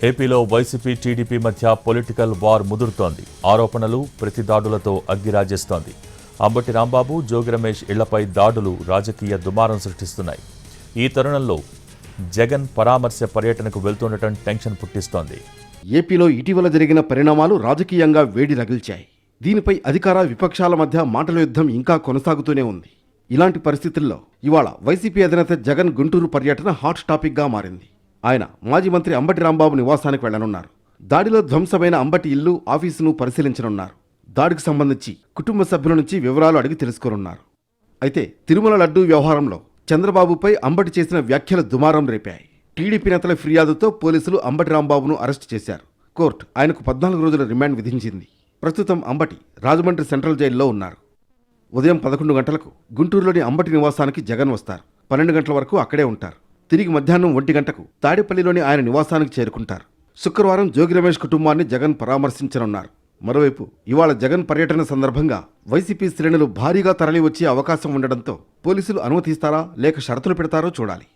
ఏపీలో YCP TDP మధ్య political war ముదురుతోంది. ఆరోపణలు ప్రతిదాడులతో అగ్గిరాజేస్తోంది. అంబటి రాంబాబు, జోగి రమేష్ ఇళ్లపై దాడులు రాజకీయ దుమారం సృష్టిస్తున్నాయి. ఈ తరుణంలో జగన్ పరామర్శ పర్యటనకు వెళ్తుండటం టెన్షన్ పుట్టిస్తోంది. ఏపీలో ఇటీవల జరిగిన పరిణామాలు రాజకీయంగా వేడి రగిల్చాయి. దీనిపై అధికార విపక్షాల మధ్య మాటల యుద్ధం ఇంకా కొనసాగుతూనే ఉంది. ఇలాంటి పరిస్థితుల్లో ఇవాళ వైసీపీ అధినేత జగన్ గుంటూరు పర్యటన హాట్ టాపిక్గా మారింది. ఆయన మాజీ మంత్రి అంబటి రాంబాబు నివాసానికి వెళ్లనున్నారు. దాడిలో ధ్వంసమైన అంబటి ఇల్లు, ఆఫీసును పరిశీలించనున్నారు. దాడికి సంబంధించి కుటుంబ సభ్యుల నుంచి వివరాలు అడిగి తెలుసుకోనున్నారు. అయితే తిరుమల లడ్డూ వ్యవహారంలో చంద్రబాబుపై అంబటి చేసిన వ్యాఖ్యలు దుమారం రేపాయి. టీడీపీ నేతల ఫిర్యాదుతో పోలీసులు అంబటి రాంబాబును అరెస్టు చేశారు. కోర్టు ఆయనకు 14 రోజుల రిమాండ్ విధించింది. ప్రస్తుతం అంబటి రాజమండ్రి సెంట్రల్ జైల్లో ఉన్నారు. ఉదయం 11 గంటలకు గుంటూరులోని అంబటి నివాసానికి జగన్ వస్తారు. 12 గంటల వరకు అక్కడే ఉంటారు. తిరిగి మధ్యాహ్నం 1 గంటకు తాడేపల్లిలోని ఆయన నివాసానికి చేరుకుంటారు. శుక్రవారం జోగి రమేష్ కుటుంబాన్ని జగన్ పరామర్శించనున్నారు. మరోవైపు ఇవాళ జగన్ పర్యటన సందర్భంగా వైసీపీ శ్రేణులు భారీగా తరలివచ్చే అవకాశం ఉండడంతో పోలీసులు అనుమతిస్తారా లేక షరతులు పెడతారో చూడాలి.